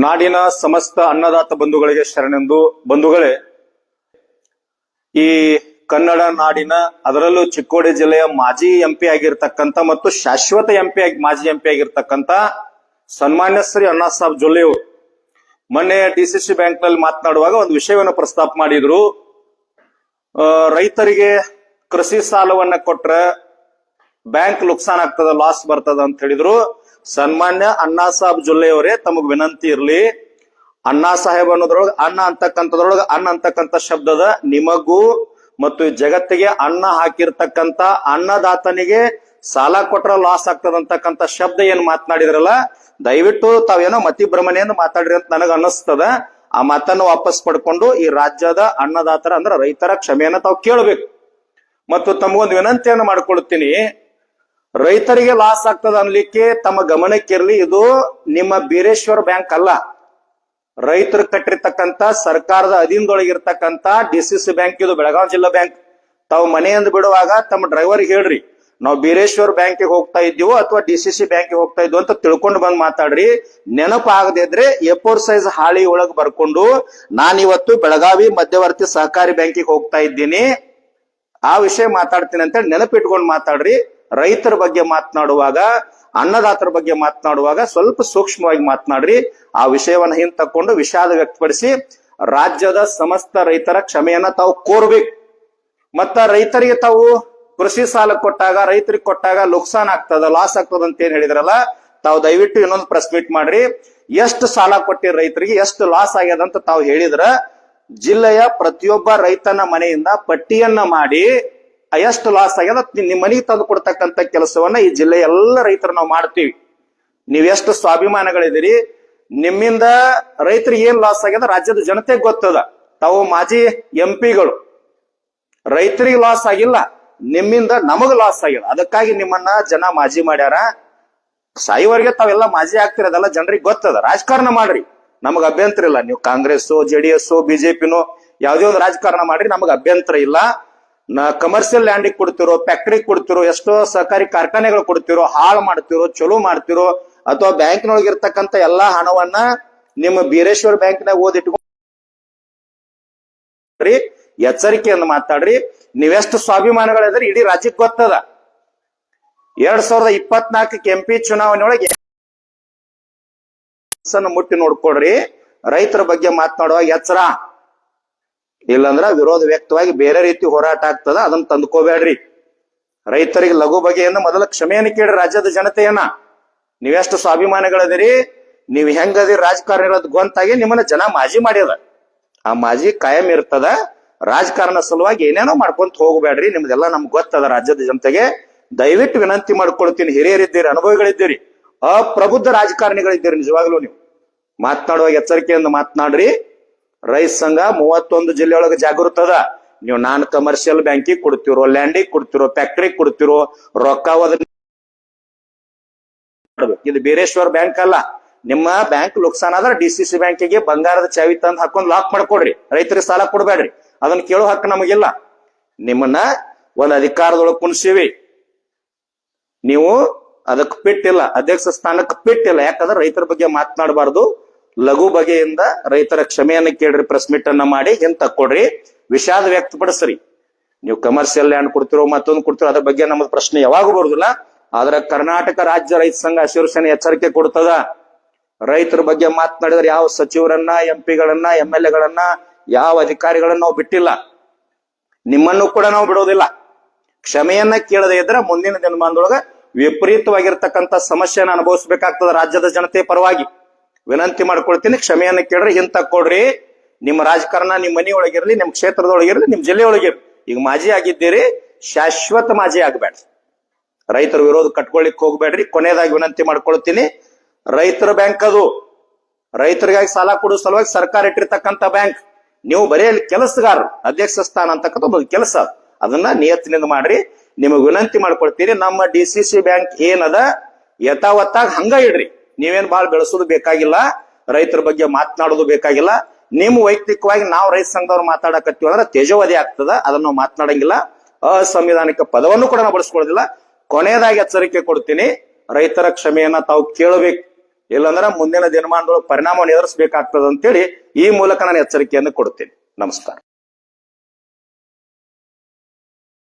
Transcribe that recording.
ನಾಡಿನ ಸಮಸ್ತ ಅನ್ನದಾತ ಬಂಧುಗಳಿಗೆ ಶರಣೆಂದು. ಬಂಧುಗಳೇ, ಈ ಕನ್ನಡ ನಾಡಿನ ಅದರಲ್ಲೂ ಚಿಕ್ಕೋಡಿ ಜಿಲ್ಲೆಯ ಮಾಜಿ ಎಂಪಿ ಆಗಿರ್ತಕ್ಕಂಥ ಮತ್ತು ಶಾಶ್ವತ ಮಾಜಿ ಎಂಪಿ ಆಗಿರ್ತಕ್ಕಂಥ ಸನ್ಮಾನ್ಯ ಶ್ರೀ ಅಣ್ಣಾ ಸಾಹೇಬ್ ಜೊಲ್ಲೆ ಅವರು ಮೊನ್ನೆ ಡಿಸಿಸಿ ಬ್ಯಾಂಕ್ ನಲ್ಲಿ ಮಾತನಾಡುವಾಗ ಒಂದು ವಿಷಯವನ್ನು ಪ್ರಸ್ತಾಪ ಮಾಡಿದ್ರು. ರೈತರಿಗೆ ಕೃಷಿ ಸಾಲವನ್ನ ಕೊಟ್ರೆ ಬ್ಯಾಂಕ್ ನುಕ್ಸಾನ್ ಆಗ್ತದ, ಲಾಸ್ ಬರ್ತದ ಅಂತ ಹೇಳಿದ್ರು. ಸನ್ಮಾನ್ಯ ಅಣ್ಣಾ ಸಾಹೇಬ್ ಜೊಲ್ಲೆ ಅವರೇ, ತಮಗ್ ವಿನಂತಿ ಇರ್ಲಿ, ಅಣ್ಣಾ ಸಾಹೇಬ್ ಅನ್ನೋದ್ರೊಳಗೆ ಅಣ್ಣ ಅಂತಕ್ಕಂಥ ಶಬ್ದದ ನಿಮಗೂ ಮತ್ತು ಜಗತ್ತಿಗೆ ಅನ್ನ ಹಾಕಿರ್ತಕ್ಕಂಥ ಅನ್ನದಾತನಿಗೆ ಸಾಲ ಕೊಟ್ರ ಲಾಸ್ ಆಗ್ತದ ಅಂತಕ್ಕಂಥ ಶಬ್ದ ಏನ್ ಮಾತನಾಡಿದ್ರಲ್ಲ, ದಯವಿಟ್ಟು ತಾವೇನೋ ಮತಿಭ್ರಮಣೆಯನ್ನು ಮಾತಾಡ್ರಿ ಅಂತ ನನಗ ಅನ್ನಿಸ್ತದ. ಆ ಮಾತನ್ನು ವಾಪಸ್ ಪಡ್ಕೊಂಡು ಈ ರಾಜ್ಯದ ಅನ್ನದಾತರ ಅಂದ್ರೆ ರೈತರ ಕ್ಷಮೆಯನ್ನ ತಾವು ಕೇಳಬೇಕು. ಮತ್ತು ತಮಗೊಂದು ವಿನಂತಿಯನ್ನು ಮಾಡ್ಕೊಳ್ತೀನಿ, ರೈತರಿಗೆ ಲಾಸ್ ಆಗ್ತದ ಅನ್ಲಿಕ್ಕೆ ತಮ್ಮ ಗಮನಕ್ಕಿರ್ಲಿ, ಇದು ನಿಮ್ಮ ಬೀರೇಶ್ವರ ಬ್ಯಾಂಕ್ ಅಲ್ಲ. ರೈತರು ಕಟ್ಟಿರ್ತಕ್ಕಂಥ ಸರ್ಕಾರದ ಅಧೀನದೊಳಗಿರ್ತಕ್ಕಂಥ ಡಿಸಿಸಿ ಬ್ಯಾಂಕ್ ಇದು, ಬೆಳಗಾವಿ ಜಿಲ್ಲಾ ಬ್ಯಾಂಕ್. ತಾವು ಮನೆಯಿಂದ ಬಿಡುವಾಗ ತಮ್ಮ ಡ್ರೈವರ್ಗೆ ಹೇಳ್ರಿ, ನಾವು ಬೀರೇಶ್ವರ್ ಬ್ಯಾಂಕಿಗೆ ಹೋಗ್ತಾ ಇದ್ದೀವೋ ಅಥವಾ ಡಿಸಿಸಿ ಬ್ಯಾಂಕಿಗೆ ಹೋಗ್ತಾ ಇದ್ವು ಅಂತ ತಿಳ್ಕೊಂಡು ಬಂದ್ ಮಾತಾಡ್ರಿ. ನೆನಪು ಆಗದೆ ಇದ್ರೆ ಎ4 ಸೈಜ್ ಹಾಳಿ ಒಳಗೆ ಬರ್ಕೊಂಡು ನಾನಿವತ್ತು ಬೆಳಗಾವಿ ಮಧ್ಯವರ್ತಿ ಸಹಕಾರಿ ಬ್ಯಾಂಕಿಗೆ ಹೋಗ್ತಾ ಇದ್ದೀನಿ, ಆ ವಿಷಯ ಮಾತಾಡ್ತೀನಿ ಅಂತ ನೆನಪಿಟ್ಕೊಂಡು ಮಾತಾಡ್ರಿ. ರೈತರ ಬಗ್ಗೆ ಮಾತನಾಡುವಾಗ, ಅನ್ನದಾತರ ಬಗ್ಗೆ ಮಾತನಾಡುವಾಗ ಸ್ವಲ್ಪ ಸೂಕ್ಷ್ಮವಾಗಿ ಮಾತನಾಡ್ರಿ. ಆ ವಿಷಯವನ್ನ ಹಿಂದೆ ತಕೊಂಡು ವಿಷಾದ ವ್ಯಕ್ತಪಡಿಸಿ ರಾಜ್ಯದ ಸಮಸ್ತ ರೈತರ ಕ್ಷಮೆಯನ್ನ ತಾವು ಕೋರ್ಬೇಕು. ಮತ್ತ ರೈತರಿಗೆ ತಾವು ಕೃಷಿ ಸಾಲ ಕೊಟ್ಟಾಗ, ರೈತರಿಗೆ ಕೊಟ್ಟಾಗ ನುಕ್ಸಾನ್ ಆಗ್ತದ, ಲಾಸ್ ಆಗ್ತದ ಅಂತ ಏನ್ ಹೇಳಿದ್ರಲ್ಲ, ತಾವು ದಯವಿಟ್ಟು ಇನ್ನೊಂದು ಪ್ರೆಸ್ ಮೀಟ್ ಮಾಡ್ರಿ. ಎಷ್ಟು ಸಾಲ ಕೊಟ್ಟಿರ ರೈತರಿಗೆ, ಎಷ್ಟು ಲಾಸ್ ಆಗ್ಯದ ಅಂತ ತಾವು ಹೇಳಿದ್ರ ಜಿಲ್ಲೆಯ ಪ್ರತಿಯೊಬ್ಬ ರೈತನ ಮನೆಯಿಂದ ಪಟ್ಟಿಯನ್ನ ಮಾಡಿ ಎಷ್ಟು ಲಾಸ್ ಆಗ್ಯದ ನಿಮ್ಮ ಮನೆಗೆ ತಂದು ಕೊಡ್ತಕ್ಕಂಥ ಕೆಲಸವನ್ನ ಈ ಜಿಲ್ಲೆಯ ಎಲ್ಲ ರೈತರು ನಾವು ಮಾಡ್ತೀವಿ. ನೀವೆಷ್ಟು ಸ್ವಾಭಿಮಾನಗಳಿದ್ದೀರಿ, ನಿಮ್ಮಿಂದ ರೈತರಿಗೆ ಏನ್ ಲಾಸ್ ಆಗ್ಯದ ರಾಜ್ಯದ ಜನತೆಗೆ ಗೊತ್ತದ. ತಾವು ಮಾಜಿ ಎಂಪಿಗಳು, ರೈತರಿಗೆ ಲಾಸ್ ಆಗಿಲ್ಲ, ನಿಮ್ಮಿಂದ ನಮಗ್ ಲಾಸ್ ಆಗ್ಯದ. ಅದಕ್ಕಾಗಿ ನಿಮ್ಮನ್ನ ಜನ ಮಾಜಿ ಮಾಡ್ಯಾರ. ಸಾಯುವರೆಗೆ ತಾವೆಲ್ಲ ಮಾಜಿ ಆಗ್ತಿರ, ಅದೆಲ್ಲ ಜನರಿಗೆ ಗೊತ್ತದ. ರಾಜಕಾರಣ ಮಾಡ್ರಿ, ನಮಗ್ ಅಭ್ಯಂತರ ಇಲ್ಲ. ನೀವು ಕಾಂಗ್ರೆಸ್, JDS, BJPನೋ ಯಾವ್ದೇ ಒಂದು ರಾಜಕಾರಣ ಮಾಡ್ರಿ, ನಮಗ್ ಅಭ್ಯಂತರ ಇಲ್ಲ. ಕಮರ್ಷಿಯಲ್ ಲ್ಯಾಂಡಿಗೆ ಕೊಡ್ತಿರೋ, ಫ್ಯಾಕ್ಟ್ರಿಗೆ ಕೊಡ್ತಿರೋ, ಎಷ್ಟೋ ಸಹಕಾರಿ ಕಾರ್ಖಾನೆಗಳು ಕೊಡ್ತಿರೋ, ಹಾಳು ಮಾಡ್ತಿರೋ, ಚಲೋ ಮಾಡ್ತಿರೋ, ಅಥವಾ ಬ್ಯಾಂಕ್ನೊಳಗಿರ್ತಕ್ಕಂಥ ಎಲ್ಲಾ ಹಣವನ್ನ ನಿಮ್ಮ ಬೀರೇಶ್ವರ ಬ್ಯಾಂಕ್ನಾಗ ಓದಿಟ್ಕೊಂಡ್ರಿ. ಎಚ್ಚರಿಕೆಯನ್ನು ಮಾತಾಡ್ರಿ. ನೀವೆಷ್ಟು ಸ್ವಾಭಿಮಾನಗಳಿದ್ರೆ ಇಡೀ ರಾಜ್ಯಕ್ಕೆ ಗೊತ್ತದ. 2024 MP ಚುನಾವಣೆ ಒಳಗೆ ಮುಟ್ಟಿ ನೋಡ್ಕೊಡ್ರಿ. ರೈತರ ಬಗ್ಗೆ ಮಾತನಾಡುವಾಗ ಎಚ್ಚರ, ಇಲ್ಲಂದ್ರ ವಿರೋಧ ವ್ಯಕ್ತವಾಗಿ ಬೇರೆ ರೀತಿ ಹೋರಾಟ ಆಗ್ತದ, ಅದನ್ನ ತಂದ್ಕೋಬೇಡ್ರಿ. ರೈತರಿಗೆ ಲಘು ಬಗೆಯಿಂದ ಮೊದಲ ಕ್ಷಮೆಯನ್ನು ಕೇಳ್ರಿ ರಾಜ್ಯದ ಜನತೆಯನ್ನ. ನೀವೆಷ್ಟು ಸ್ವಾಭಿಮಾನಿಗಳದಿರಿ, ನೀವ್ ಹೆಂಗದಿರಿ ರಾಜಕಾರಣ ಇರೋದ್ ಗೊಂತಾಗಿ ನಿಮ್ಮನ್ನ ಜನ ಮಾಜಿ ಮಾಡ್ಯದ. ಆ ಮಾಜಿ ಕಾಯಂ ಇರ್ತದ. ರಾಜಕಾರಣ ಸಲುವಾಗಿ ಏನೇನೋ ಮಾಡ್ಕೊಂತ ಹೋಗ್ಬೇಡ್ರಿ. ನಿಮ್ದೆಲ್ಲ ನಮ್ಗೆ ಗೊತ್ತದ ರಾಜ್ಯದ ಜನತೆಗೆ. ದಯವಿಟ್ಟು ವಿನಂತಿ ಮಾಡ್ಕೊಳ್ತೀನಿ, ಹಿರಿಯರಿದ್ದೀರಿ, ಅನುಭವಿಗಳಿದ್ದೀರಿ, ಅಪ್ರಬುದ್ಧ ರಾಜಕಾರಣಿಗಳಿದ್ದೀರಿ. ನಿಜವಾಗ್ಲೂ ನೀವು ಮಾತನಾಡುವಾಗ ಎಚ್ಚರಿಕೆಯಿಂದ ಮಾತನಾಡ್ರಿ. ರೈತ ಸಂಘ 31 ಜಿಲ್ಲೆಯೊಳಗೆ ಜಾಗೃತದ. ನೀವು ನಾನ್ ಕಮರ್ಷಿಯಲ್ ಬ್ಯಾಂಕಿಗೆ ಕೊಡ್ತಿರೋ, ಲ್ಯಾಂಡಿಗೆ ಕೊಡ್ತಿರೋ, ಫ್ಯಾಕ್ಟ್ರಿಗೆ ಕೊಡ್ತಿರೋ, ರೊಕ್ಕ ಇದು ಬೀರೇಶ್ವರ ಬ್ಯಾಂಕ್ ಅಲ್ಲ. ನಿಮ್ಮ ಬ್ಯಾಂಕ್ ನುಕ್ಸಾನ್ ಆದ್ರೆ ಡಿಸಿಸಿ ಬ್ಯಾಂಕಿಗೆ ಬಂಗಾರದ ಚಾವಿ ತಂದು ಹಾಕೊಂಡ್ ಲಾಕ್ ಮಾಡ್ಕೊಡ್ರಿ. ರೈತರಿಗೆ ಸಾಲ ಕೊಡ್ಬೇಡ್ರಿ, ಅದನ್ನ ಕೇಳೋ ಹಕ್ಕು ನಮಗಿಲ್ಲ. ನಿಮ್ಮನ್ನ ಒಂದ್ ಅಧಿಕಾರದೊಳಗೆ ಕುಣಿಸಿವಿ, ನೀವು ಅದಕ್ಕೆ ಪಿಟ್ಟಿಲ್ಲ, ಅಧ್ಯಕ್ಷ ಸ್ಥಾನಕ್ಕೆ ಪಿಟ್ಟಿಲ್ಲ. ಯಾಕಂದ್ರೆ ರೈತರ ಬಗ್ಗೆ ಮಾತನಾಡಬಾರ್ದು. ಲಘು ಬಗೆಯಿಂದ ರೈತರ ಕ್ಷಮೆಯನ್ನ ಕೇಳ್ರಿ, ಪ್ರೆಸ್ ಮೀಟ್ ಅನ್ನ ಮಾಡಿ ಹಿಂದ್ ತಕ್ಕೊಡ್ರಿ, ವಿಷಾದ ವ್ಯಕ್ತಪಡಿಸ್ರಿ. ನೀವು ಕಮರ್ಷಿಯಲ್ ಲ್ಯಾಂಡ್ ಕೊಡ್ತಿರೋ, ಮತ್ತೊಂದು ಕೊಡ್ತಿರೋ, ಅದ್ರ ಬಗ್ಗೆ ನಮ್ಮದು ಪ್ರಶ್ನೆ ಯಾವಾಗೂ ಬರುದಿಲ್ಲ. ಆದ್ರೆ ಕರ್ನಾಟಕ ರಾಜ್ಯ ರೈತ ಸಂಘ ಶಿವಸೇನೆ ಎಚ್ಚರಿಕೆ ಕೊಡ್ತದ. ರೈತರ ಬಗ್ಗೆ ಮಾತನಾಡಿದ್ರೆ ಯಾವ ಸಚಿವರನ್ನ, MP ಗಳನ್ನ, MLA ಗಳನ್ನ, ಯಾವ ಅಧಿಕಾರಿಗಳನ್ನ ನಾವು ಬಿಟ್ಟಿಲ್ಲ. ನಿಮ್ಮನ್ನು ಕೂಡ ನಾವು ಬಿಡೋದಿಲ್ಲ. ಕ್ಷಮೆಯನ್ನ ಕೇಳದೆ ಇದ್ರೆ ಮುಂದಿನ ದಿನಮಾನದೊಳಗ ವಿಪರೀತವಾಗಿರ್ತಕ್ಕಂಥ ಸಮಸ್ಯೆನ ಅನುಭವಿಸಬೇಕಾಗ್ತದ ರಾಜ್ಯದ ಜನತೆ ಪರವಾಗಿ. ವಿನಂತಿ ಮಾಡ್ಕೊಳ್ತೀನಿ, ಕ್ಷಮೆಯನ್ನ ಕೇಳ್ರಿ, ಹಿಂದ್ ತಕ್ಕೊಡ್ರಿ. ನಿಮ್ಮ ರಾಜಕಾರಣ ನಿಮ್ಮ ಮನೆಯೊಳಗಿರ್ಲಿ, ನಿಮ್ ಕ್ಷೇತ್ರದೊಳಗಿರ್ಲಿ, ನಿಮ್ ಜಿಲ್ಲೆಯೊಳಗಿರ್ಲಿ. ಈಗ ಮಾಜಿ ಆಗಿದ್ದೀರಿ, ಶಾಶ್ವತ ಮಾಜಿ ಆಗ್ಬೇಡ್ರಿ. ರೈತರ ವಿರೋಧ ಕಟ್ಕೊಳ್ಲಿಕ್ಕೆ ಹೋಗ್ಬೇಡ್ರಿ. ಕೊನೆಯದಾಗಿ ವಿನಂತಿ ಮಾಡ್ಕೊಳ್ತೀನಿ, ರೈತರ ಬ್ಯಾಂಕ್ ಅದು. ರೈತರಿಗಾಗಿ ಸಾಲ ಕೊಡೋ ಸಲುವಾಗಿ ಸರ್ಕಾರ ಇಟ್ಟಿರ್ತಕ್ಕಂಥ ಬ್ಯಾಂಕ್. ನೀವು ಬರೀ ಕೆಲಸಗಾರರು, ಅಧ್ಯಕ್ಷ ಸ್ಥಾನ ಅಂತಕ್ಕಂಥ ಒಂದು ಕೆಲಸ, ಅದನ್ನ ನಿಯತ್ತಿನಿಂದ ಮಾಡ್ರಿ. ನಿಮಗೆ ವಿನಂತಿ ಮಾಡ್ಕೊಳ್ತೀರಿ, ನಮ್ಮ DCC ಬ್ಯಾಂಕ್ ಏನದ ಯಥಾವತ್ತಾಗಿ ಹಂಗ ಇಡ್ರಿ. ನೀವೇನ್ ಬಾಳ್ ಬೆಳೆಸೋದು ಬೇಕಾಗಿಲ್ಲ, ರೈತರ ಬಗ್ಗೆ ಮಾತನಾಡೋದು ಬೇಕಾಗಿಲ್ಲ. ನೀವು ವೈಯಕ್ತಿಕವಾಗಿ ನಾವು ರೈತ ಸಂಘದವ್ರು ಮಾತಾಡಕತ್ತೀವಿ ಅಂದ್ರೆ ತೇಜೋವಧಿ ಆಗ್ತದ, ಅದನ್ನ ನಾವು ಮಾತನಾಡಂಗಿಲ್ಲ. ಅಸಂವಿಧಾನಿಕ ಪದವನ್ನು ಕೂಡ ನಾವು ಬಳಸ್ಕೊಳ್ಳೋದಿಲ್ಲ. ಕೊನೆಯದಾಗಿ ಎಚ್ಚರಿಕೆ ಕೊಡ್ತೀನಿ, ರೈತರ ಕ್ಷಮೆಯನ್ನ ತಾವು ಕೇಳಬೇಕು. ಇಲ್ಲಾಂದ್ರೆ ಮುಂದಿನ ದಿನಮಾನದೊಳಗೆ ಪರಿಣಾಮವನ್ನು ಎದುರಿಸಬೇಕಾಗ್ತದೆ ಅಂತೇಳಿ ಈ ಮೂಲಕ ನಾನು ಎಚ್ಚರಿಕೆಯನ್ನು ಕೊಡ್ತೀನಿ. ನಮಸ್ಕಾರ.